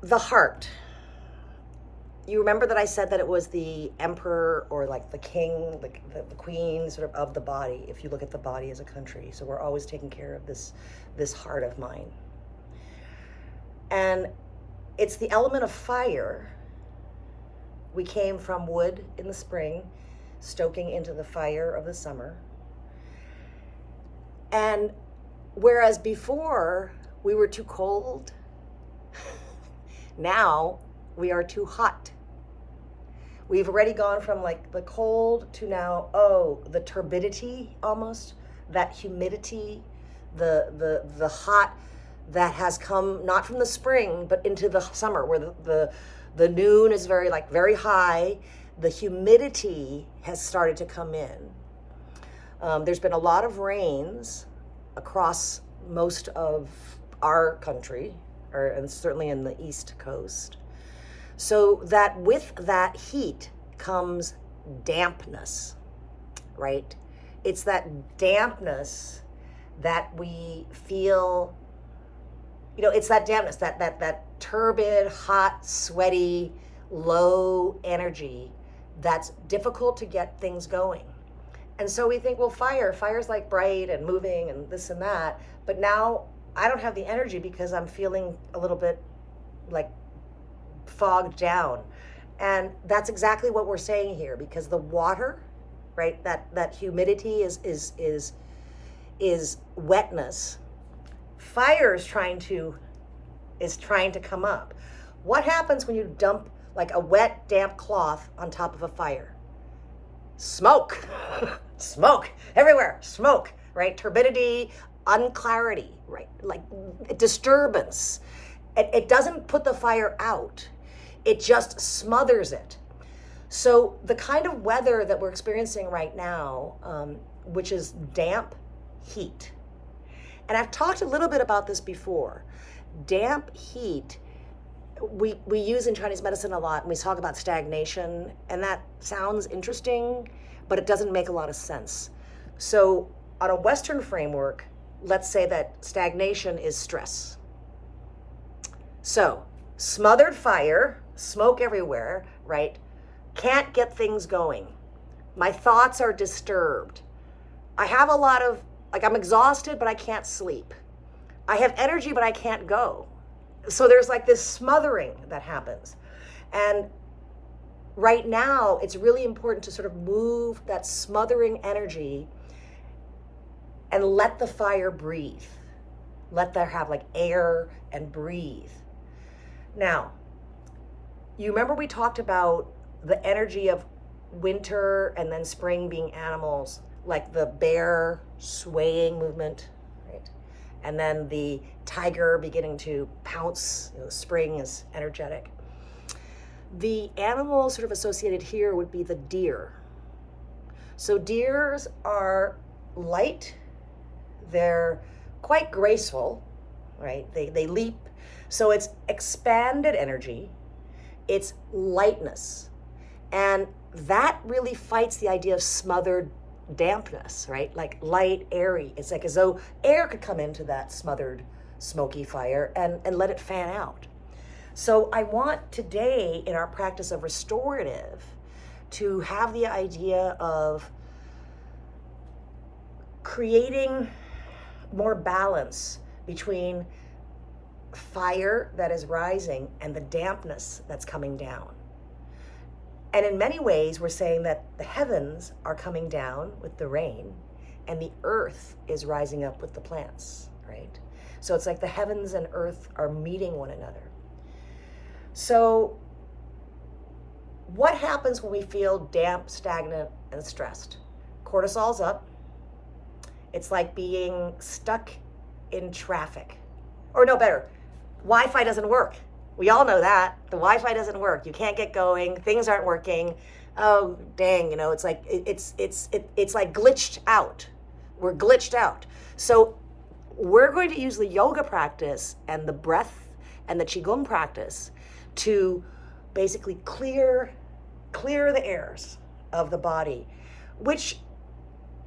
The heart. You remember that I said that it was the emperor or like the king, the queen sort of the body, if you look at the body as a country. So we're always taking care of this heart of mine. And it's the element of fire. We came from wood in the spring, stoking into the fire of the summer. And whereas before we were too cold, now we are too hot. We've already gone from like the cold to now, the turbidity almost, that humidity, the hot that has come not from the spring but into the summer, where the noon is very high. The humidity has started to come in. There's been a lot of rains across most of our country, and certainly in the East Coast. So that with that heat comes dampness, right? It's that dampness that we feel, it's that dampness, that turbid, hot, sweaty, low energy that's difficult to get things going. And so we think, well, fire's like bright and moving and this and that. But now I don't have the energy because I'm feeling a little bit like fogged down. And that's exactly what we're saying here, because the water, right, that humidity is wetness. Fire is trying to come up. What happens when you dump like a wet, damp cloth on top of a fire? Smoke. Smoke everywhere. Smoke, right? Turbidity, unclarity, right? Like disturbance. It doesn't put the fire out. It just smothers it. So the kind of weather that we're experiencing right now, which is damp heat. And I've talked a little bit about this before. Damp heat, we use in Chinese medicine a lot, and we talk about stagnation, and that sounds interesting, but it doesn't make a lot of sense. So on a Western framework, let's say that stagnation is stress. So smothered fire, smoke everywhere, right? Can't get things going. My thoughts are disturbed. I have a lot of, I'm exhausted, but I can't sleep. I have energy, but I can't go. So there's like this smothering that happens. And right now, it's really important to sort of move that smothering energy and let the fire breathe. Let there have like air and breathe. Now, you remember we talked about the energy of winter and then spring being animals, like the bear swaying movement, right? And then the tiger beginning to pounce. Spring is energetic. The animal sort of associated here would be the deer. So deers are light. They're quite graceful, right? They leap. So it's expanded energy. It's lightness. And that really fights the idea of smothered dampness, right? Like light, airy. It's like as though air could come into that smothered, smoky fire and let it fan out. So I want today in our practice of restorative to have the idea of creating more balance between fire that is rising and the dampness that's coming down. And in many ways, we're saying that the heavens are coming down with the rain and the earth is rising up with the plants, right? So it's like the heavens and earth are meeting one another. So what happens when we feel damp, stagnant, and stressed? Cortisol's up. It's like being stuck in traffic. Or no, better, Wi-Fi doesn't work. We all know that. The Wi-Fi doesn't work. You can't get going. Things aren't working. Oh, dang, it's like it's like glitched out. We're glitched out. So we're going to use the yoga practice and the breath and the Qigong practice to basically clear the airs of the body, which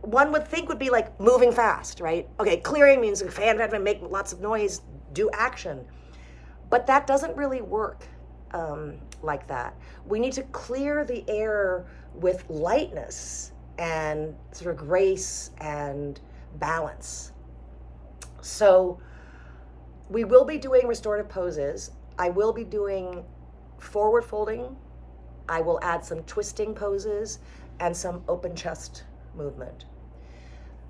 one would think would be like moving fast, right? Okay, clearing means fan, make lots of noise, do action. But that doesn't really work like that. We need to clear the air with lightness and sort of grace and balance. So we will be doing restorative poses. I will be doing forward folding. I will add some twisting poses and some open chest movement.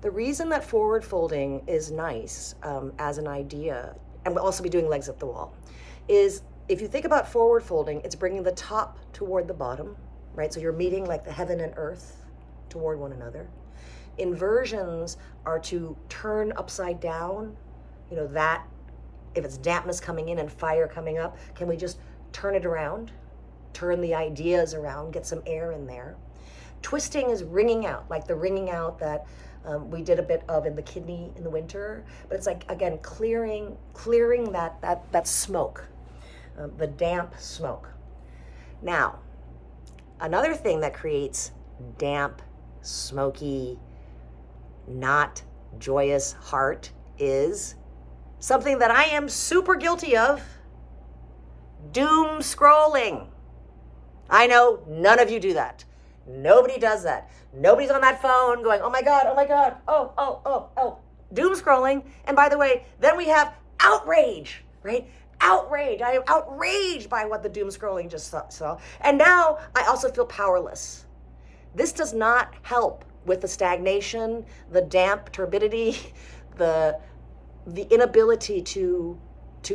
The reason that forward folding is nice as an idea, and we'll also be doing legs up the wall, is if you think about forward folding, it's bringing the top toward the bottom, right? So you're meeting like the heaven and earth toward one another. Inversions are to turn upside down, that if it's dampness coming in and fire coming up, can we just turn it around, turn the ideas around, get some air in there. Twisting is wringing out, like the wringing out that we did a bit of in the kidney in the winter, but it's like, again, clearing that smoke, the damp smoke. Now, another thing that creates damp, smoky, not joyous heart is something that I am super guilty of: doom scrolling. I know none of you do that. Nobody does that. Nobody's on that phone going, oh my God, oh. Doom scrolling. And by the way, then we have outrage, right? Outrage. I am outraged by what the doom scrolling just saw. And now I also feel powerless. This does not help with the stagnation, the damp turbidity, the inability to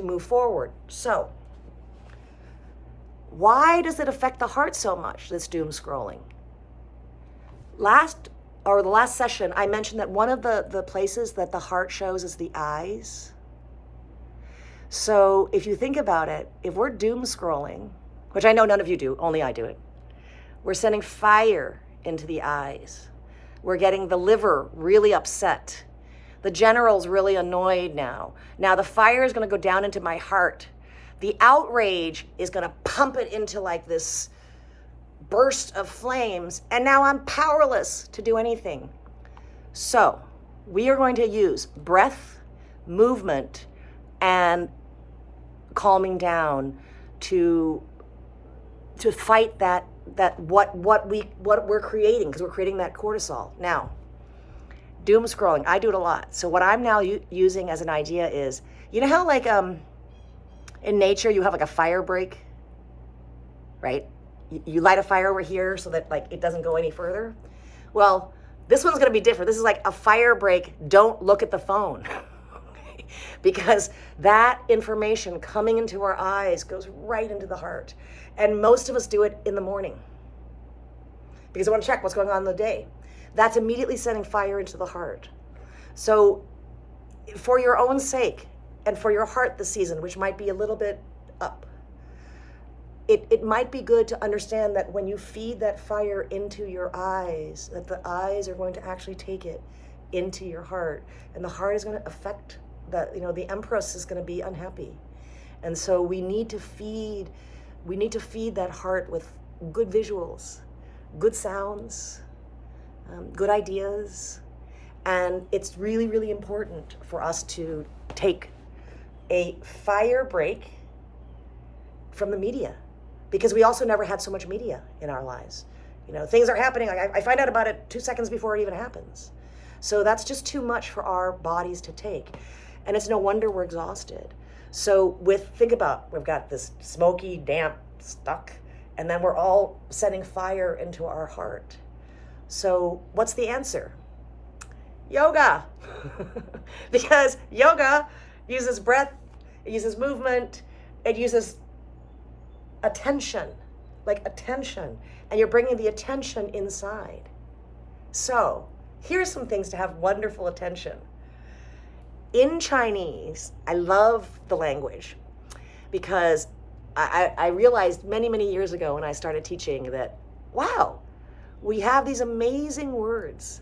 move forward. So why does it affect the heart so much, this doom scrolling? The last session, I mentioned that one of the places that the heart shows is the eyes. So if you think about it, if we're doom scrolling, which I know none of you do, only I do it, we're sending fire into the eyes. We're getting the liver really upset. The general's really annoyed now. Now the fire is going to go down into my heart. The outrage is going to pump it into like this burst of flames, and now I'm powerless to do anything. So we are going to use breath, movement, and calming down to fight that what we're creating, because we're creating that cortisol. Now, doom scrolling, I do it a lot. So what I'm now using as an idea is, you know how like in nature you have like a fire break, right? You light a fire over here so that like it doesn't go any further. Well, this one's going to be different. This is like a fire break. Don't look at the phone. Okay? Because that information coming into our eyes goes right into the heart. And most of us do it in the morning because I want to check what's going on in the day. That's immediately sending fire into the heart. So for your own sake and for your heart this season, which might be a little bit up, it might be good to understand that when you feed that fire into your eyes, that the eyes are going to actually take it into your heart, and the heart is going to affect that. The Empress is going to be unhappy, and so we need to feed that heart with good visuals, good sounds, good ideas, and it's really, really important for us to take a fire break from the media. Because we also never had so much media in our lives. Things are happening. I find out about it 2 seconds before it even happens. So that's just too much for our bodies to take. And it's no wonder we're exhausted. So think about, we've got this smoky, damp, stuck, and then we're all setting fire into our heart. So what's the answer? Yoga. Because yoga uses breath, it uses movement, it uses attention, and you're bringing the attention inside. So here's some things to have wonderful attention. In Chinese, I love the language because I realized many, many years ago when I started teaching that, wow, we have these amazing words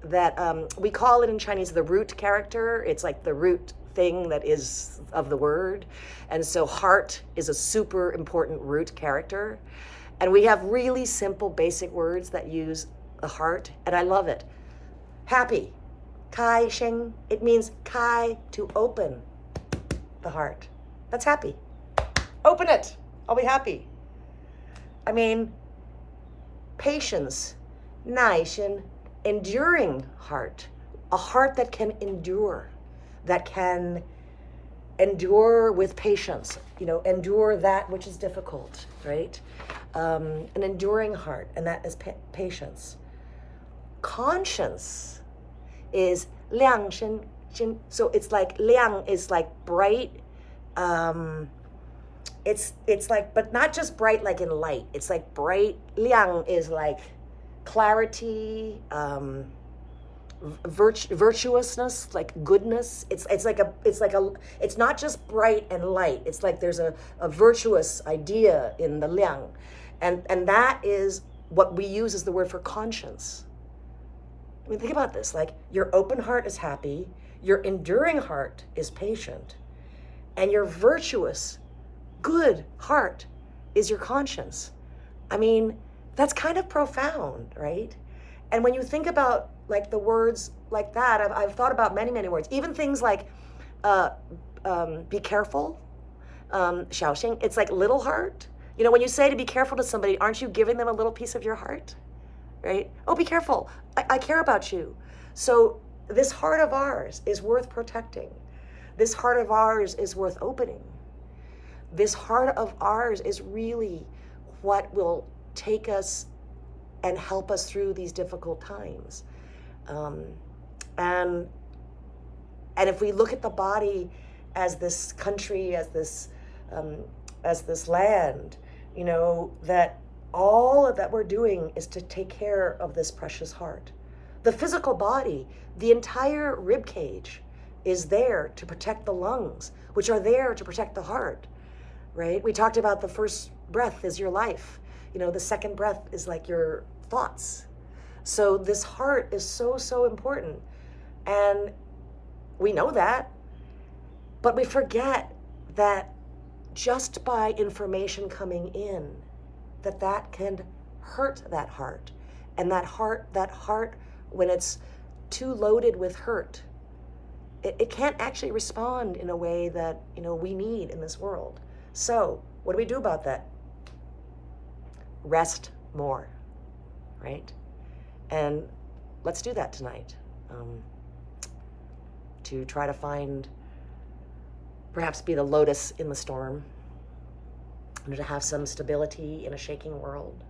that we call it in Chinese the root character. It's like the root thing that is of the word. And so heart is a super important root character. And we have really simple, basic words that use the heart, and I love it. Happy, kai sheng, it means kai, to open the heart. That's happy. Open it. I'll be happy. I mean, patience, 耐心, enduring heart, a heart that can endure, that can endure with patience, endure that which is difficult, right? An enduring heart, and that is patience. Conscience is 亮身, so it's like 亮 is like bright, it's like, but not just bright like in light, it's like bright. 亮 is like clarity, virtuousness, like goodness. It's not just bright and light. It's like there's a virtuous idea in the 亮, and that is what we use as the word for conscience. I mean, think about this. Like, your open heart is happy, your enduring heart is patient, and your virtuous, good heart is your conscience. I mean, that's kind of profound, right? And when you think about like the words like that, I've thought about many, many words. Even things like be careful, 小心, it's like little heart. When you say to be careful to somebody, aren't you giving them a little piece of your heart? Right? Oh, be careful. I care about you. So this heart of ours is worth protecting. This heart of ours is worth opening. This heart of ours is really what will take us and help us through these difficult times. And if we look at the body as this country, as this land, that all of that we're doing is to take care of this precious heart. The physical body, the entire rib cage, is there to protect the lungs, which are there to protect the heart, right? We talked about the first breath is your life. The second breath is like your thoughts. So this heart is so, so important. And we know that, but we forget that just by information coming in, that can hurt that heart. And that heart, when it's too loaded with hurt, it can't actually respond in a way that, we need in this world. So what do we do about that? Rest more, right? And let's do that tonight, to try to find, perhaps be the lotus in the storm, and to have some stability in a shaking world.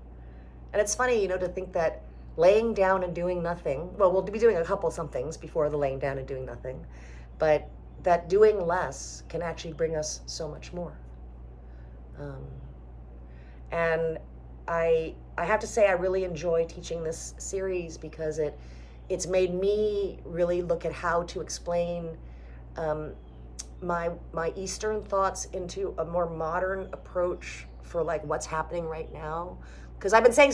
And it's funny, to think that laying down and doing nothing, well, we'll be doing a couple somethings before the laying down and doing nothing, but that doing less can actually bring us so much more. And I have to say I really enjoy teaching this series because it's made me really look at how to explain my Eastern thoughts into a more modern approach for like what's happening right now. Because I've been saying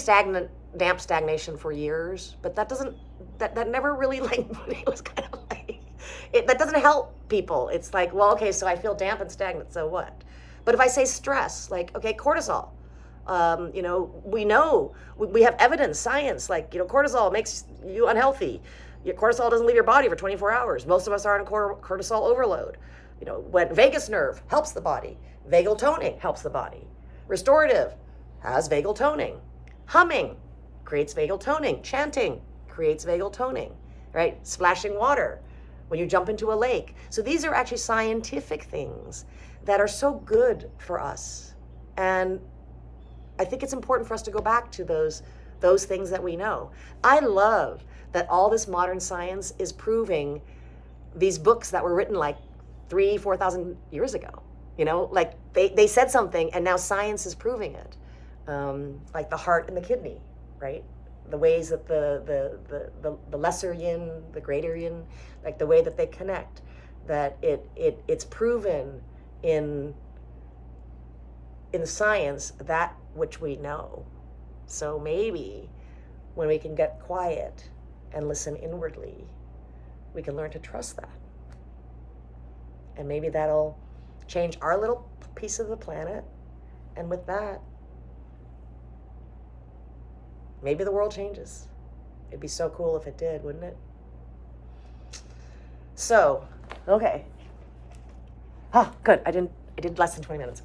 damp stagnation for years, but that never really like, it was kind of like, that doesn't help people. It's like, well, okay, so I feel damp and stagnant, so what? But if I say stress, like, okay, cortisol, we know, we have evidence, science, like, cortisol makes you unhealthy. Your cortisol doesn't leave your body for 24 hours. Most of us are on cortisol overload. When vagus nerve helps the body, vagal toning helps the body. Restorative has vagal toning. Humming creates vagal toning. Chanting creates vagal toning, right? Splashing water when you jump into a lake. So these are actually scientific things that are so good for us. And I think it's important for us to go back to those things that we know. I love that all this modern science is proving these books that were written like 3,000-4,000 years ago. Like they said something and now science is proving it. Like the heart and the kidney, right? The ways that the lesser yin, the greater yin, like the way that they connect, that it's proven in science that which we know. So maybe when we can get quiet and listen inwardly, we can learn to trust that. And maybe that'll change our little piece of the planet. And with that, maybe the world changes. It'd be so cool if it did, wouldn't it? So, okay. Good. I did less than 20 minutes.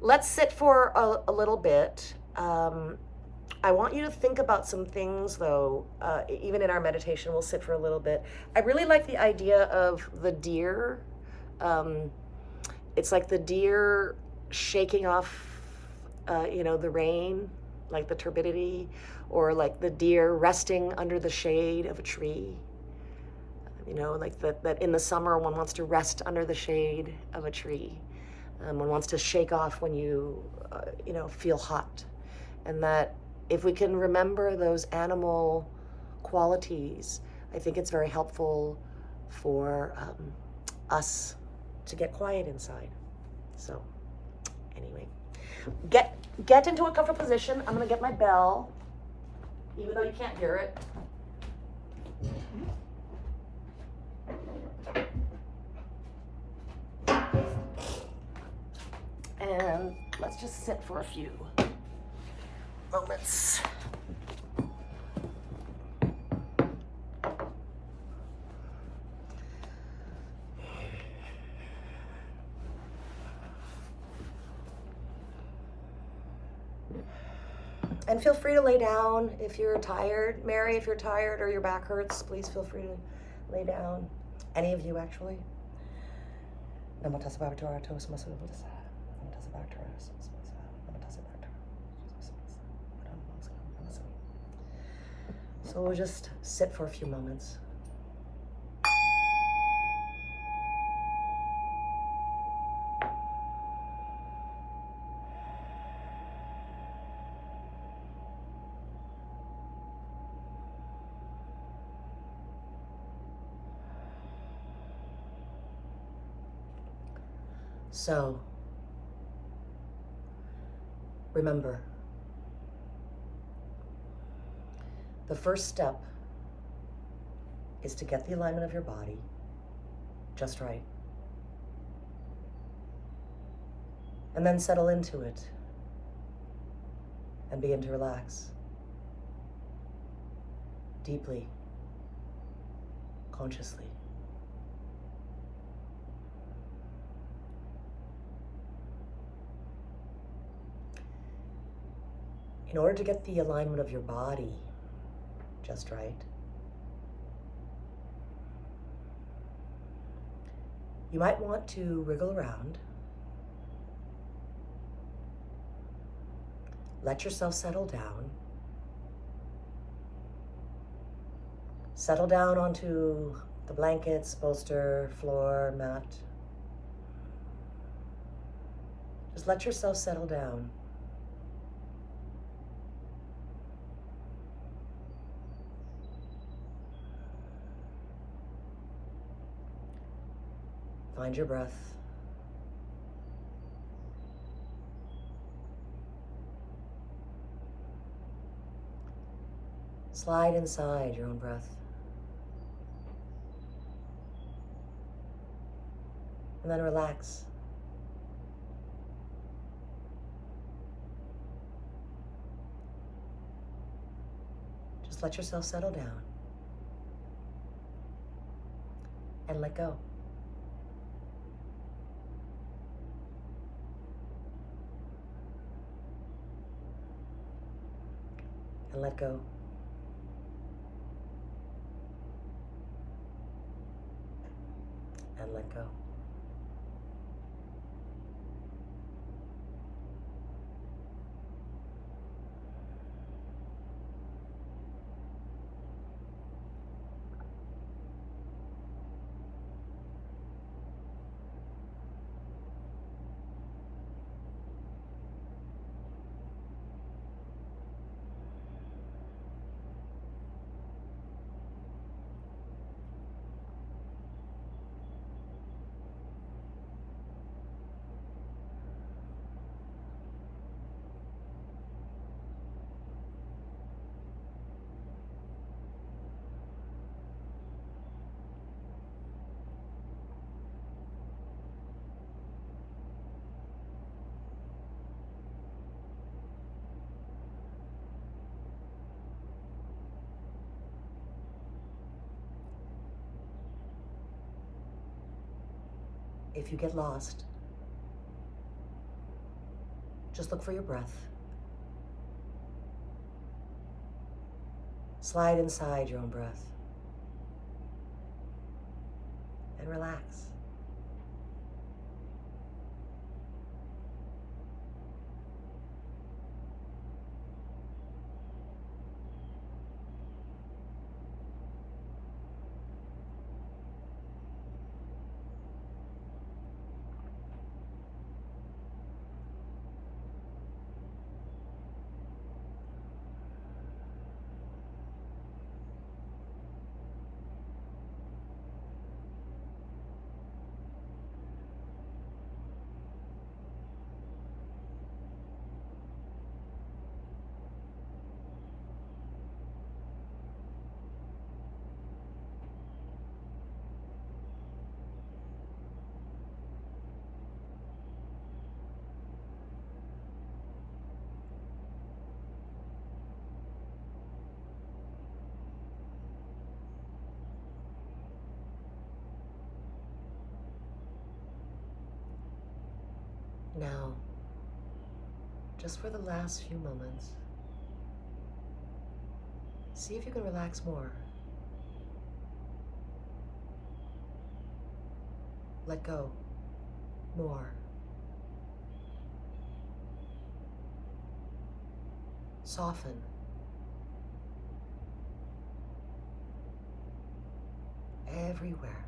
Let's sit for a little bit. I want you to think about some things, though. Even in our meditation, we'll sit for a little bit. I really like the idea of the deer. It's like the deer shaking off, the rain, like the turbidity, or like the deer resting under the shade of a tree. Like that in the summer, one wants to rest under the shade of a tree. One wants to shake off when you, feel hot. And that if we can remember those animal qualities, I think it's very helpful for us to get quiet inside. So anyway, get into a comfortable position. I'm going to get my bell, even though you can't hear it. And let's just sit for a few moments. And feel free to lay down if you're tired. Mary, if you're tired or your back hurts, please feel free to lay down. Any of you, actually. Namo tassa bhagavato arahato samma sambuddhassa. Namo tassa bhagavato arahato samma sambuddhassa. Namo tassa bhagavato arahato samma sambuddhassa. So we'll just sit for a few moments. So, remember, the first step is to get the alignment of your body just right. And then settle into it and begin to relax deeply, consciously. In order to get the alignment of your body just right, you might want to wriggle around, let yourself settle down onto the blankets, bolster, floor, mat. Just let yourself settle down. Find your breath. Slide inside your own breath. And then relax. Just let yourself settle down. And let go. And let go. And let go. If you get lost, just look for your breath. Slide inside your own breath and relax. Now, just for the last few moments, see if you can relax more. Let go more. Soften. Everywhere.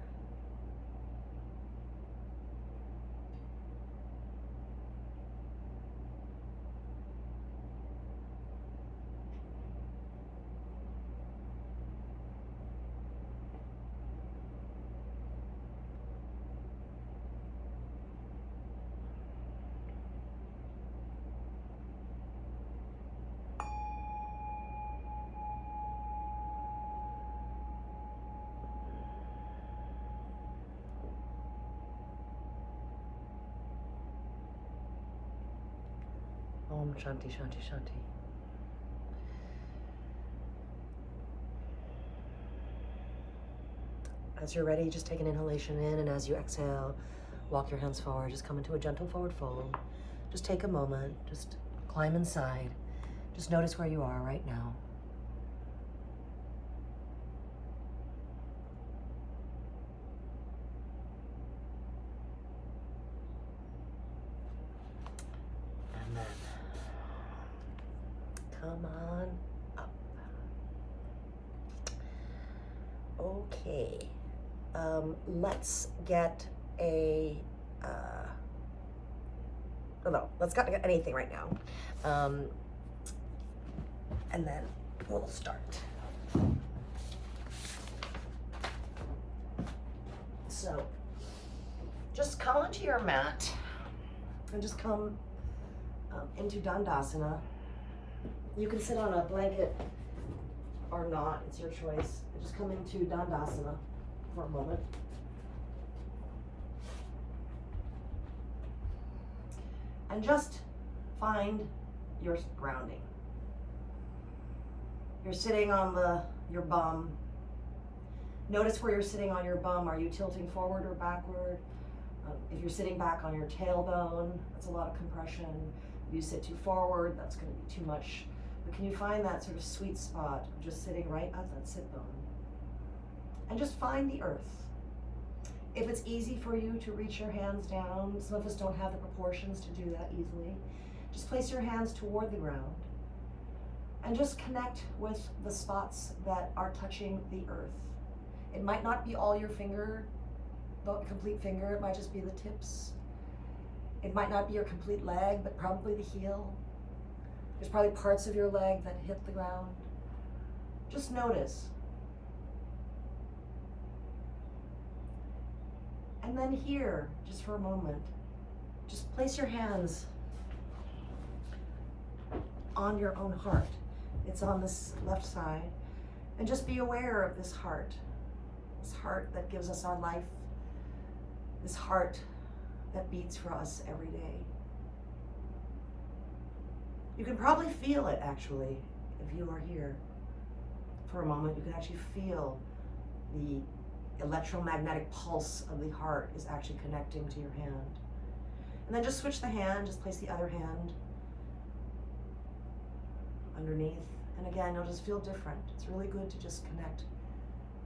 Om Shanti Shanti Shanti. As you're ready, just take an inhalation in, and as you exhale, walk your hands forward. Just come into a gentle forward fold. Just take a moment, just climb inside. Just notice where you are right now. And then come on up. Okay. Let's get a, no, let's not get anything right now. And then we'll start. So just come onto your mat and just come into Dandasana. You can sit on a blanket or not, it's your choice. Just come into Dandasana for a moment. And just find your grounding. You're sitting on your bum. Notice where you're sitting on your bum. Are you tilting forward or backward? If you're sitting back on your tailbone, that's a lot of compression. If you sit too forward, that's going to be too much. But can you find that sort of sweet spot of just sitting right at that sit bone? And just find the earth. If it's easy for you to reach your hands down, some of us don't have the proportions to do that easily. Just place your hands toward the ground and just connect with the spots that are touching the earth. It might not be all your finger, the complete finger, it might just be the tips. It might not be your complete leg, but probably the heel. There's probably parts of your leg that hit the ground. Just notice. And then here, just for a moment, just place your hands on your own heart. It's on this left side. And just be aware of this heart that gives us our life, this heart that beats for us every day. You can probably feel it, actually, if you are here for a moment. You can actually feel the electromagnetic pulse of the heart is actually connecting to your hand. And then just switch the hand, just place the other hand underneath. And again, you'll just feel different. It's really good to just connect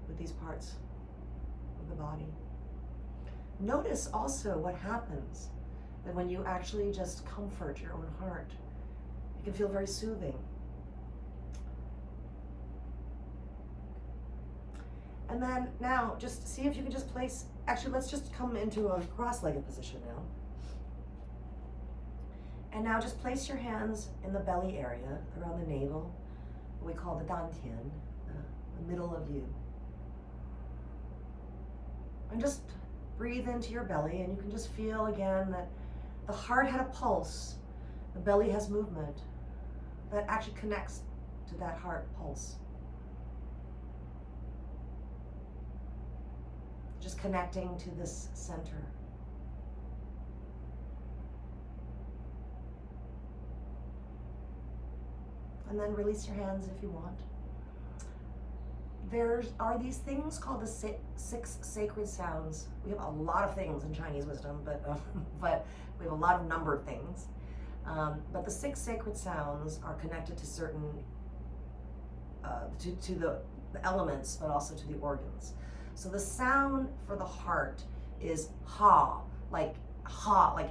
with these parts of the body. Notice also what happens that when you actually just comfort your own heart, it can feel very soothing. And then now just see if you can just place, actually let's just come into a cross-legged position now. And now just place your hands in the belly area, around the navel, what we call the dantian, the middle of you. And just breathe into your belly, and you can just feel again that the heart had a pulse, the belly has movement that actually connects to that heart pulse. Just connecting to this center. And then release your hands if you want. There are these things called the six sacred sounds. We have a lot of things in Chinese wisdom, but we have a lot of numbered things. But the six sacred sounds are connected to certain, to the elements, but also to the organs. So the sound for the heart is ha, like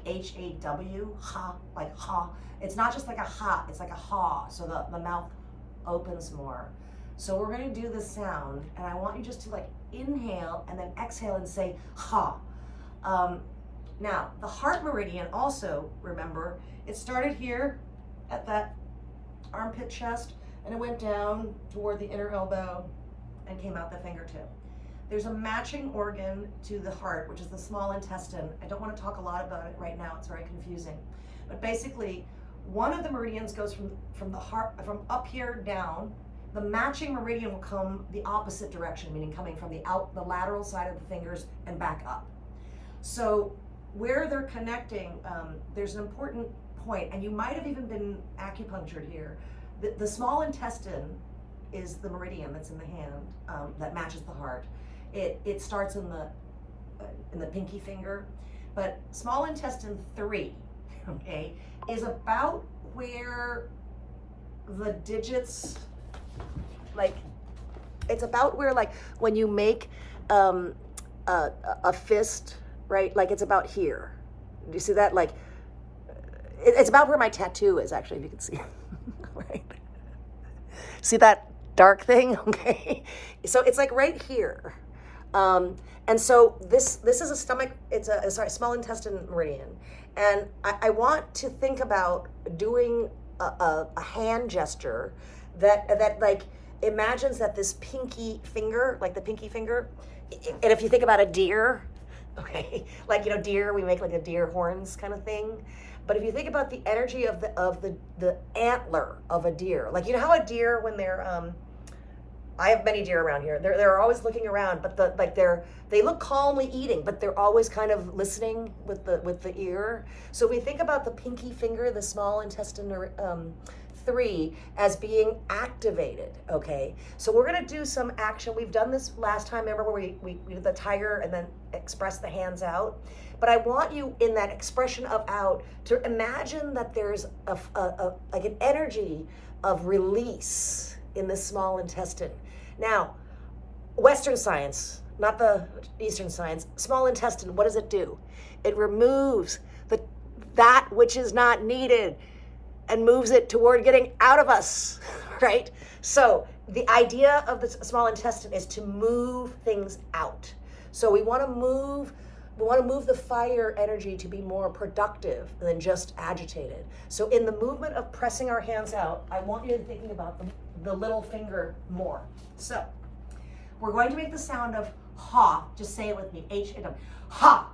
H-A-W, ha, like ha. It's not just like a ha, it's like a ha. So the mouth opens more. So we're going to do this sound, and I want you just to like inhale and then exhale and say ha. Now, the heart meridian also, remember, it started here at that armpit chest, and it went down toward the inner elbow and came out the fingertip. There's a matching organ to the heart, which is the small intestine. I don't want to talk a lot about it right now, it's very confusing. But basically, one of the meridians goes from the heart, from up here down. The matching meridian will come the opposite direction, meaning coming from the lateral side of the fingers and back up. So where they're connecting, there's an important point, and you might have even been acupunctured here. The small intestine is the meridian that's in the hand that matches the heart. It starts in the pinky finger, but small intestine 3, okay, is about where the digits, like, it's about where, like, when you make a fist, right? Like, it's about here. Do you see that? Like, it's about where my tattoo is, actually, if you can see. Right? See that dark thing? Okay. So it's like right here. And so this is a stomach, it's a small intestine meridian. And I want to think about doing a hand gesture that like imagines that this pinky finger, like the pinky finger, and if you think about a deer, okay, like, you know, deer, we make like a deer horns kind of thing. But if you think about the energy of the antler of a deer, like, you know how a deer, when they're I have many deer around here. They're always looking around, but they look calmly eating, but they're always kind of listening with the ear. So we think about the pinky finger, the small intestine 3, as being activated. Okay, so we're gonna do some action. We've done this last time. Remember where we did the tiger and then express the hands out. But I want you, in that expression of out, to imagine that there's like an energy of release in the small intestine. Now, Western science, not the Eastern science, small intestine, what does it do? It removes that which is not needed and moves it toward getting out of us, right? So the idea of the small intestine is to move things out. So we want to move the fire energy to be more productive than just agitated. So in the movement of pressing our hands out, I want you to be thinking about the little finger more. So we're going to make the sound of ha. Just say it with me. H-A-W. Ha,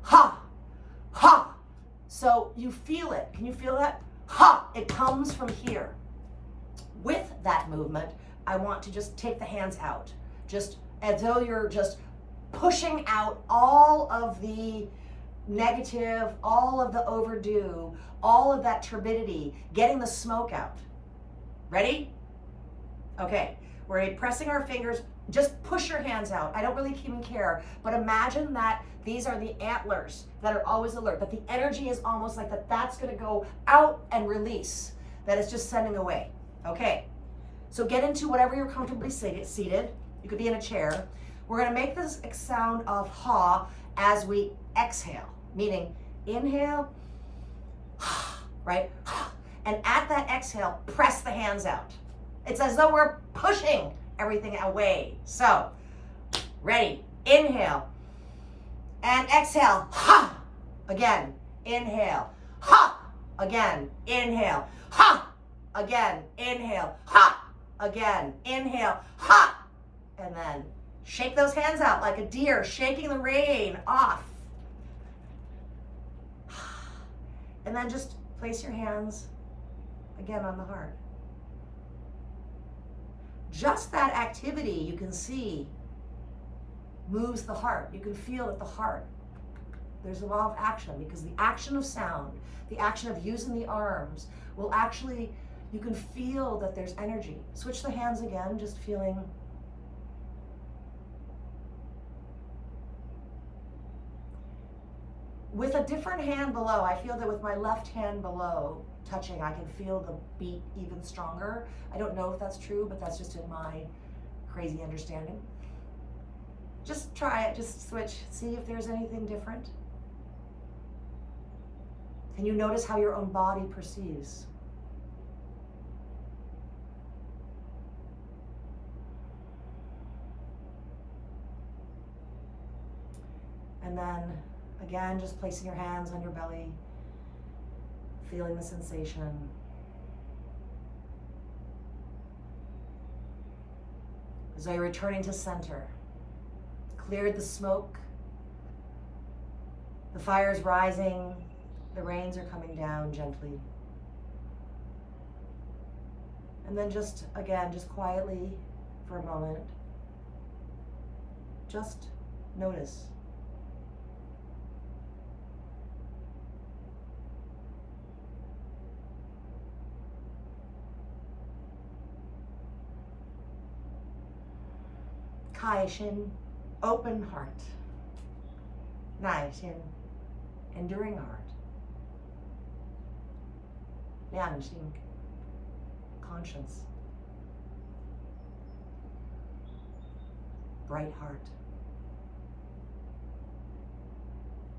ha, ha. So you feel it. Can you feel that? Ha. It comes from here. With that movement, I want to just take the hands out. Just as though you're just pushing out all of the negative, all of the overdue, all of that turbidity, getting the smoke out. Ready? Okay, we're pressing our fingers Just push your hands out. I don't really even care, but imagine that these are the antlers that are always alert, that the energy is almost like that's going to go out and release, that it's just sending away. Okay, so get into whatever you're comfortably seated. You could be in a chair. We're going to make this sound of ha as we exhale, meaning inhale, right? And at that exhale, press the hands out. It's as though we're pushing everything away. So, ready, inhale, and exhale, ha, again, inhale, ha, again, inhale, ha, again, inhale, ha, again, inhale, ha, and then shake those hands out like a deer shaking the rain off. And then just place your hands again on the heart. Just that activity, you can see, moves the heart. You can feel that the heart, there's a law of action, because the action of sound, the action of using the arms will actually, you can feel that there's energy. Switch the hands again, just feeling. With a different hand below, I feel that with my left hand below touching, I can feel the beat even stronger. I don't know if that's true, but that's just in my crazy understanding. Just try it, just switch, see if there's anything different. Can you notice how your own body perceives? And then again, just placing your hands on your belly, feeling the sensation. As though you're returning to center. Cleared the smoke. The fire's rising. The rains are coming down gently. And then just, again, just quietly for a moment, just notice. Kai Shin, open heart. Nai Shin, enduring heart. Liang Xing, conscience. Bright heart.